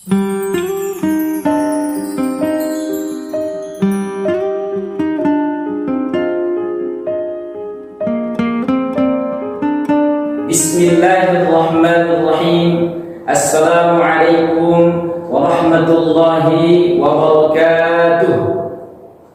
Bismillahirrahmanirrahim. Assalamualaikum warahmatullahi wabarakatuh.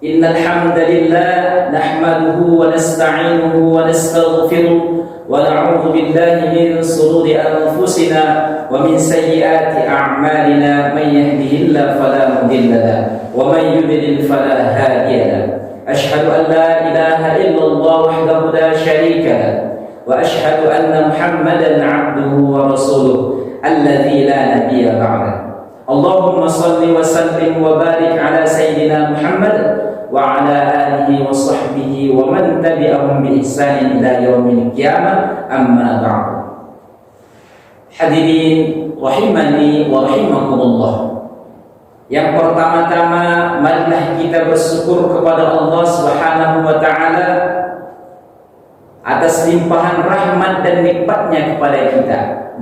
Innal hamdalillah nahmaduhu wa nasta'inuhu wa nastaghfiruh wa na'udzu billahi min shururi anfusina wa min sayyiati a'malina. May yahdihillahu fala mudilla lahu wa may yudlil fala hadiya lahu. Asyhadu an la ilaha illallah wahdahu la syarika lahu wa asyhadu anna Muhammadan 'abduhu wa rasuluh alladzi la nabiyya ba'da. Allahumma shalli wa sallim wa barik ala sayyidina Muhammad wa ala alihi wa sahbihi wa man tabi'ahum bi ihsanin ila yaumil qiyamah, amma ba'd. Hadirin rahimani wa rahimakumullah. Yang pertama-tama, marilah kita bersyukur kepada Allah Subhanahu wa taala atas limpahan rahmat dan nikmatnya kepada kita,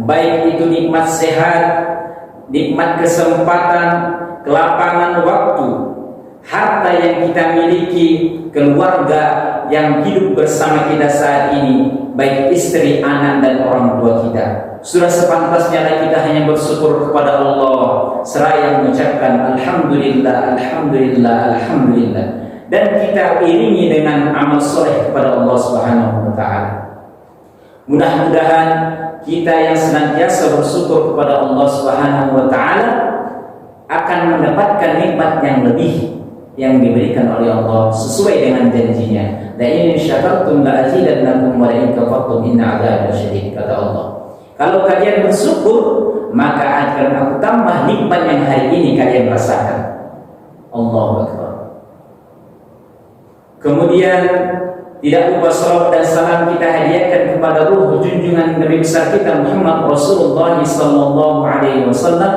baik itu nikmat sehat, nikmat kesempatan, kelapangan waktu, harta yang kita miliki, keluarga yang hidup bersama kita saat ini, baik istri, anak, dan orang tua kita. Sudah sepantasnya kita hanya bersyukur kepada Allah seraya mengucapkan Alhamdulillah, Alhamdulillah, Alhamdulillah, dan kita iringi dengan amal soleh kepada Allah Subhanahu wa ta'ala. Mudah-mudahan kita yang senantiasa bersyukur kepada Allah Subhanahu wa ta'ala akan mendapatkan nikmat yang lebih yang diberikan oleh Allah sesuai dengan janjinya. La in syakartum la azidannakum wa la in kafartum inna 'adzabi lasyadid, kata Allah. Kalau kalian bersyukur, maka akan aku tambah nikmat yang hari ini kalian rasakan. Allahu Akbar. Kemudian tidak lupa salawat dan salam kita hadiahkan kepada ruh junjungan Nabi besar kita Muhammad Rasulullah sallallahu alaihi wasallam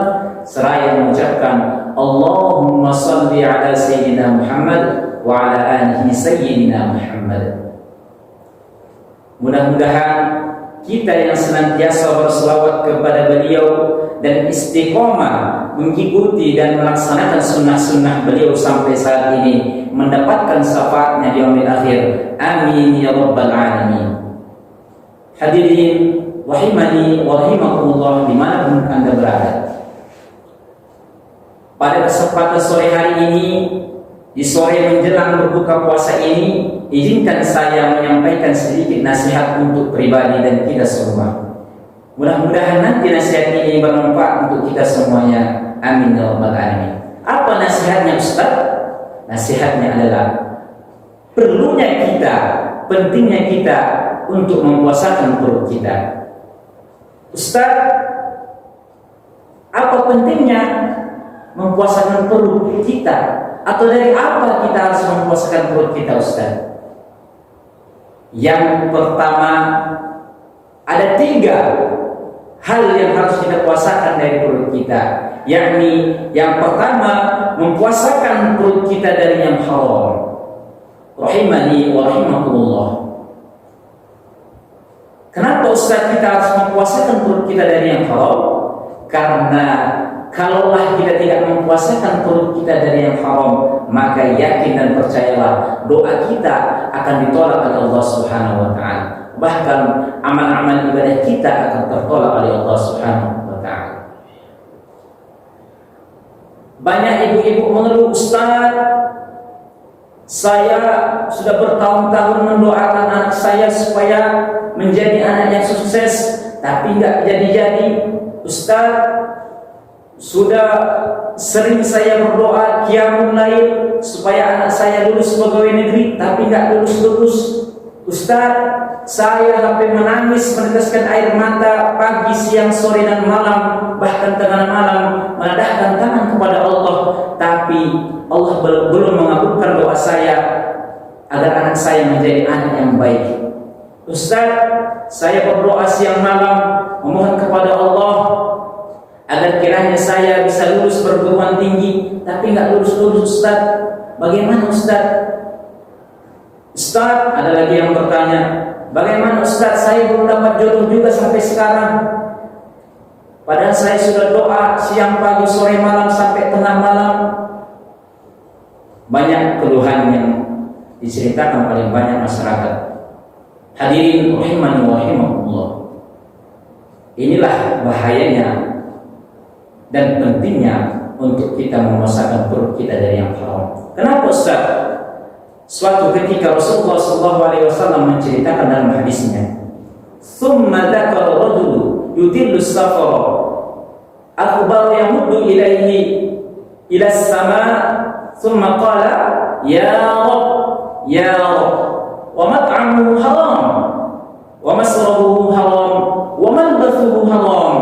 seraya mengucapkan Allahumma shalli ala sayyidina Muhammad wa ala alihi sayyidina Muhammad. Mudah-mudahan kita yang senantiasa berselawat kepada beliau dan istiqomah mengikuti dan melaksanakan sunnah-sunnah beliau sampai saat ini mendapatkan syafaatnya di yaumil akhir. Amin ya rabbal alamin. Hadirin rahimani wa rahimakumullah dimanapun Anda berada, pada kesempatan sore hari ini, di sore menjelang berbuka puasa ini, izinkan saya menyampaikan sedikit nasihat untuk pribadi dan kita semua. Mudah-mudahan nanti nasihat ini bermanfaat untuk kita semuanya. Amin ya rabbal alamin. Apa nasihatnya Ustaz? Nasihatnya adalah perlunya kita, pentingnya kita untuk mempuasakan perut kita. Ustaz, apa pentingnya mempuasakan perut kita? Atau dari apa kita harus mempuasakan perut kita, Ustaz? Yang pertama, ada 3 hal yang harus kita puasakan dari perut kita, yakni yang pertama, mempuasakan perut kita dari yang haram. Rahimani wa rahimakumullah. Kenapa Ustaz kita harus mempuasakan perut kita dari yang haram? Karena kalaulah kita tidak mempuasakan perut kita dari yang haram, maka yakin dan percayalah doa kita akan ditolak oleh Allah Subhanahu wa ta'ala. Bahkan amal-amal ibadah kita akan tertolak oleh Allah Subhanahu wa ta'ala. Banyak ibu-ibu mengeluh, Ustaz, saya sudah bertahun-tahun mendoakan anak saya supaya menjadi anak yang sukses, tapi nggak jadi-jadi. Ustaz, sudah sering saya berdoa qiyamul lail supaya anak saya lulus pegawai negeri, tapi nggak lulus-lulus. Ustaz, saya sampai menangis meneteskan air mata pagi, siang, sore, dan malam, bahkan tengah malam menadahkan tangan kepada Allah, tapi Allah belum mengabulkan doa saya agar anak saya menjadi anak yang baik. Ustaz, saya berdoa siang malam memohon kepada Allah agar kiranya saya bisa lulus perguruan tinggi, tapi nggak lulus-lulus, Ustaz. Bagaimana, Ustaz? Ustaz, ada lagi yang bertanya, bagaimana Ustaz, saya belum dapat jodoh juga sampai sekarang. Padahal saya sudah doa siang, pagi, sore, malam sampai tengah malam. Banyak keluhan yang diceritakan paling banyak masyarakat. Hadirin rahimani wa rahimakumullah. Inilah bahayanya dan pentingnya untuk kita memusnahkan perut kita dari yang haram. Kenapa Ustaz? Suatu ketika Rasulullah SAW menceritakan dalam hadisnya, "Tsumma dzakara rajulu yutillu safara, akhbar yamuddu ilaihi ila as-sama', tsumma qala ya Rabb, ya Rabb, wa mat'amuhu haram, wa masrabuhu haram, wa malbasuhu haram,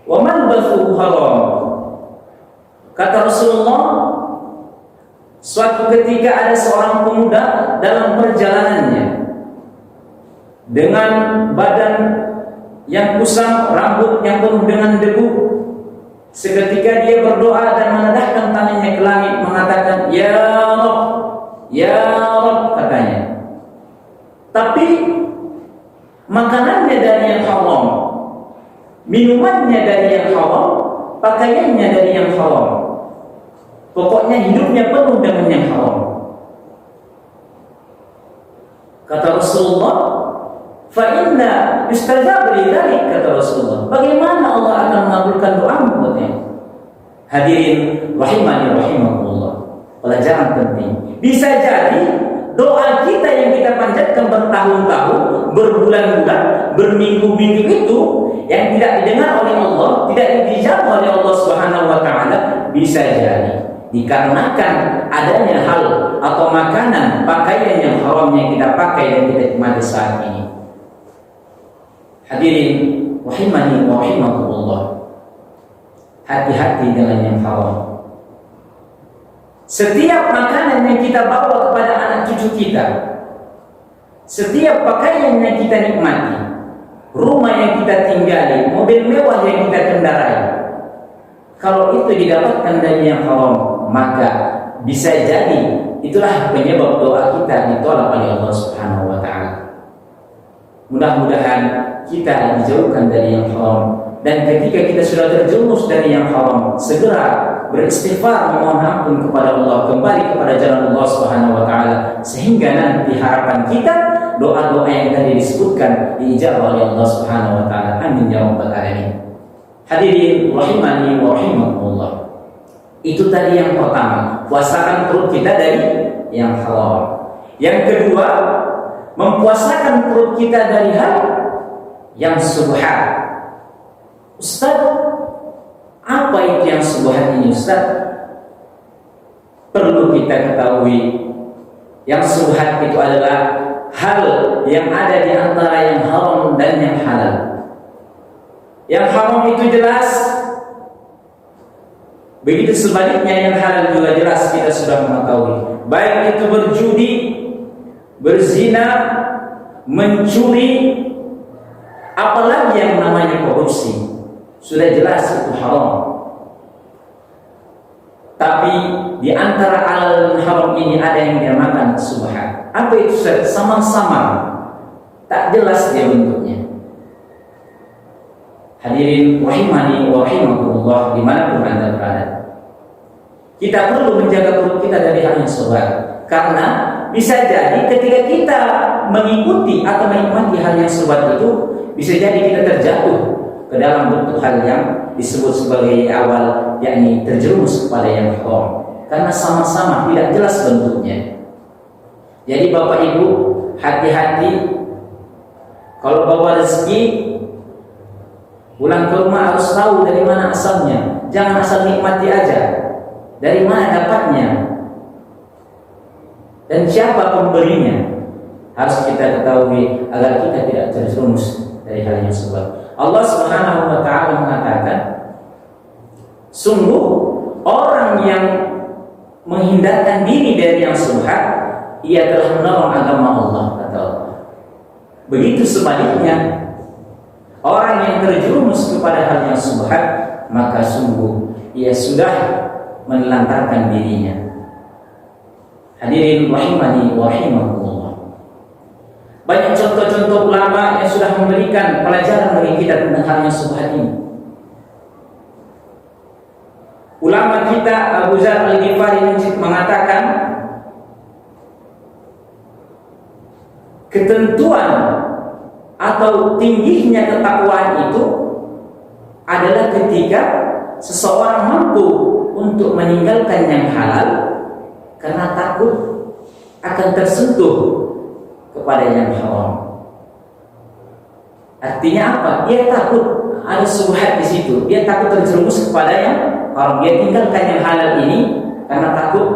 wa malbasuhu haram." Kata Rasulullah, suatu ketika ada seorang pemuda dalam perjalanannya dengan badan yang kusam, rambut yang penuh dengan debu. Seketika dia berdoa dan menadahkan tangannya ke langit mengatakan, "Ya Rabb, ya Rabb," katanya. Tapi makanannya dari yang haram, minumannya dari yang haram, pakaiannya dari yang haram. Pokoknya hidupnya penuh dengan yang haram. Kata Rasulullah, "Fa inna yustajab li dzalik," kata Rasulullah. Bagaimana Allah akan mengabulkan doamu buatnya? Hadirin rahimani rahimakumullah. Pelajaran penting. Bisa jadi doa kita yang kita panjatkan bertahun-tahun, berbulan-bulan, berminggu-minggu itu yang tidak didengar oleh Allah, tidak dijawab oleh Allah Subhanahu wa taala, bisa jadi dikarenakan adanya hal atau makanan, pakaian yang haram yang kita pakai dan kita nikmati saat ini. Hadirin rahimani wa rahimakumullah. Hati-hati dengan yang haram. Setiap makanan yang kita bawa kepada anak cucu kita, setiap pakaian yang kita nikmati, rumah yang kita tinggali, mobil mewah yang kita kendarai, kalau itu didapatkan dari yang haram, maka bisa jadi itulah penyebab doa kita ditolak oleh Allah Subhanahu wa taala. Mudah-mudahan kita dijauhkan dari yang haram, dan ketika kita sudah terjerumus dari yang haram, segera beristighfar, memohon ampun kepada Allah, kembali kepada jalan Allah Subhanahu wa taala, sehingga nanti harapan kita doa-doa yang tadi disebutkan diijabah oleh Allah Subhanahu wa taala. Amin ya rabbal alamin. Hadirin rahimani wa rahimakumullah. Itu tadi yang pertama, puasakan perut kita dari yang haram. Yang kedua, mempuasakan perut kita dari hal yang subhat. Ustaz, apa itu yang subhat ini Ustaz? Perlu kita ketahui, yang subhat itu adalah hal yang ada di antara yang haram dan yang halal. Yang haram itu jelas, begitu sebaliknya yang halal juga jelas, kita sudah mengetahui. Baik itu berjudi, berzina, mencuri, apalagi yang namanya korupsi, sudah jelas itu haram. Tapi di antara halal dan haram ini ada yang dinamakan subhat. Apa itu? Samar-samar, tak jelas dia bentuknya. Hadirin rahimani wa rahimakumullah, dimanapun Anda berada, kita perlu menjaga perut kita dari hal yang subhat, karena bisa jadi ketika kita mengikuti atau menikmati hal yang subhat itu, bisa jadi kita terjatuh ke dalam bentuk hal yang disebut sebagai awal, yakni terjerumus kepada yang haram, karena sama-sama tidak jelas bentuknya. Jadi Bapak Ibu, hati-hati kalau bawa rezeki, pulang ke rumah harus tahu dari mana asalnya. Jangan asal nikmati aja. Dari mana dapatnya? Dan siapa pemberinya? Harus kita ketahui agar kita tidak terjerumus dari hal yang subhat. Allah Subhanahu wa taala mengatakan, sungguh orang yang menghindarkan diri dari yang subhat, ia telah menolong agama Allah, kata Allah. Begitu sebaliknya, orang yang terjerumus kepada hal yang subhat, maka sungguh ia sudah menelantarkan dirinya. Hadirin rahimani wa rahimakumullah. Banyak contoh-contoh ulama yang sudah memberikan pelajaran bagi kita tentang hal yang subhat ini. Ulama kita Abu Dzar Al-Ghifari mengatakan ketentuan atau tingginya ketakwaan itu adalah ketika seseorang mampu untuk meninggalkan yang halal karena takut akan tersentuh kepada yang haram. Artinya apa? Dia takut ada subhat di situ. Dia takut terjerumus kepada yang haram. Dia tinggalkan yang halal ini karena takut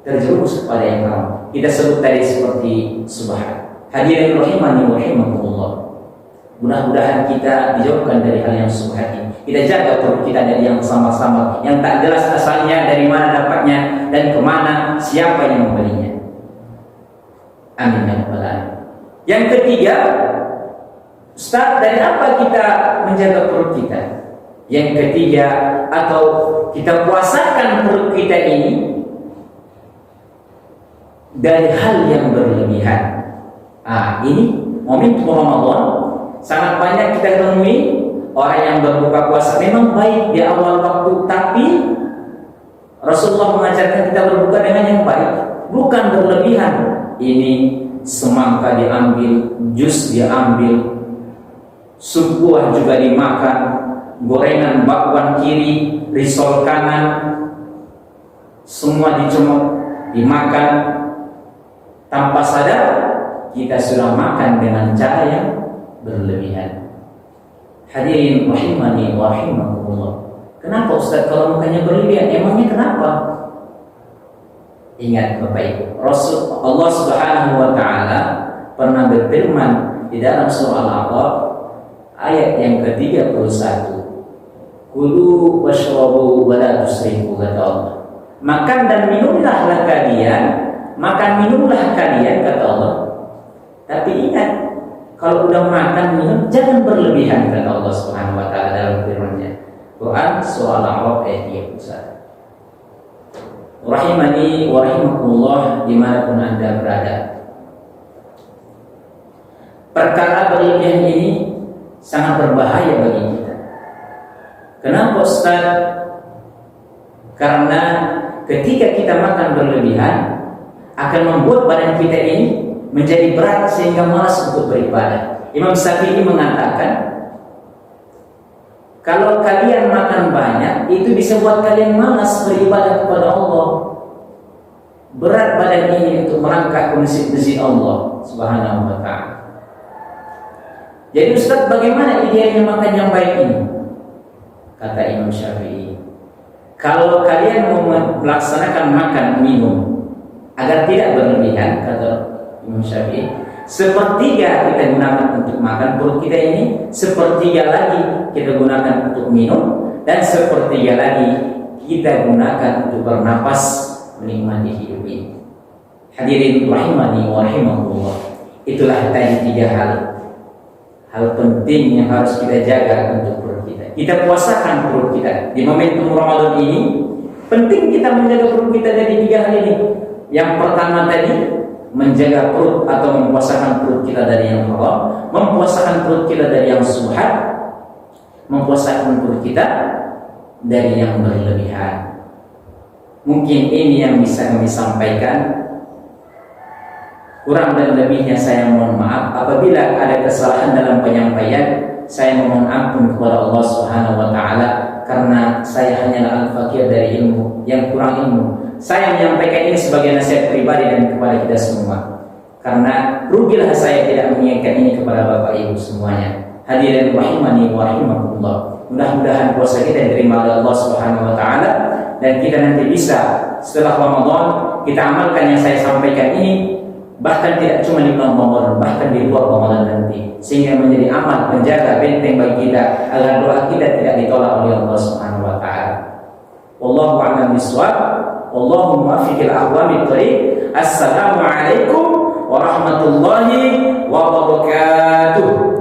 terjerumus kepada yang haram. Kita sebut tadi seperti subhat. Hadirin rahimani wa rahimakumullah. Mudah-mudahan kita dijauhkan dari hal yang subhat ini. Kita jaga perut kita dari yang sama-sama, yang tak jelas asalnya, dari mana dapatnya, dan kemana, siapa yang membelinya. Amin ya rabbal alamin. Yang ketiga, Ustaz, dari apa kita menjaga perut kita? Yang ketiga, atau kita puasakan perut kita ini dari hal yang berlebihan. Ini momentum Ramadan sangat banyak kita temui orang yang berbuka puasa memang baik di awal waktu, tapi Rasulullah mengajarkan kita berbuka dengan yang baik, bukan berlebihan. Ini semangka diambil, jus diambil, sup buah juga dimakan, gorengan bakwan kiri, risol kanan, semua dicemuk, dimakan tanpa sadar. Kita sudah makan dengan cara yang berlebihan. Hadirin rahimani wa rahimakumullah. Kenapa Ustaz kalau makannya berlebihan? Emangnya kenapa? Ingat Bapak Ibu, Rasul Allah Subhanahu wa taala pernah berfirman di dalam surah Al-A'raf ayat yang ke-31. Kulu washrabu wa la tusrifu, kata Allah. Makan dan minumlah kalian, makan minumlah kalian, kata Allah. Tapi ingat, kalau udah makan minum jangan berlebihan, kata Allah Subhanahu wa taala dalam firman-Nya. Quran surah Al-A'raf ayat 31. Rahimani wa rahimakumullah dimanapun Anda berada. Perkara berlebihan ini sangat berbahaya bagi kita. Kenapa Ustaz? Karena ketika kita makan berlebihan akan membuat badan kita ini menjadi berat sehingga malas untuk beribadah. Imam Syafi'i mengatakan, kalau kalian makan banyak, itu bisa buat kalian malas beribadah kepada Allah. Berat badan ini untuk melangkah ke masjid Allah Subhanahu wa ta'ala. Jadi Ustaz, bagaimana idealnya makan yang baik ini? Kata Imam Syafi'i, kalau kalian mau melaksanakan makan minum agar tidak berlebihan, kata Imam Syafi'i, sepertiga kita gunakan untuk makan perut kita ini, sepertiga lagi kita gunakan untuk minum, dan sepertiga lagi kita gunakan untuk bernapas menikmati hidup ini. Hadirin rahimani wa rahimakumullah. Itulah tadi 3 hal penting yang harus kita jaga untuk perut kita. Kita puasakan perut kita di momentum Ramadan ini. Penting kita menjaga perut kita dari 3 hal ini. Yang pertama tadi, menjaga perut atau mempuasakan perut kita dari yang haram, mempuasakan perut kita dari yang subhat, mempuasakan perut kita dari yang berlebihan. Mungkin ini yang bisa kami sampaikan. Kurang dan lebihnya saya mohon maaf. Apabila ada kesalahan dalam penyampaian, saya mohon ampun kepada Allah Subhanahu wa taala, karena saya hanyalah al-fakir dari ilmu, yang kurang ilmu. Saya menyampaikan ini sebagai nasihat pribadi dan kepada kita semua, karena rugilah saya tidak mengingatkan ini kepada Bapak Ibu semuanya. Hadirin rahimani wa rahimakumullah. Mudah-mudahan puasa kita diterima oleh Allah Subhanahu wa taala, dan kita nanti bisa setelah Ramadan kita amalkan yang saya sampaikan ini, bahkan tidak cuma di bulan Ramadan, bahkan di luar Ramadan nanti, sehingga menjadi amal penjaga benteng bagi kita agar doa kita tidak ditolak oleh Allah Subhanahu wa taala. Wallahu a'lam bishawab. Wallahu muwaffiqil aqwamit thoriq. Assalamualaikum warahmatullahi wabarakatuh.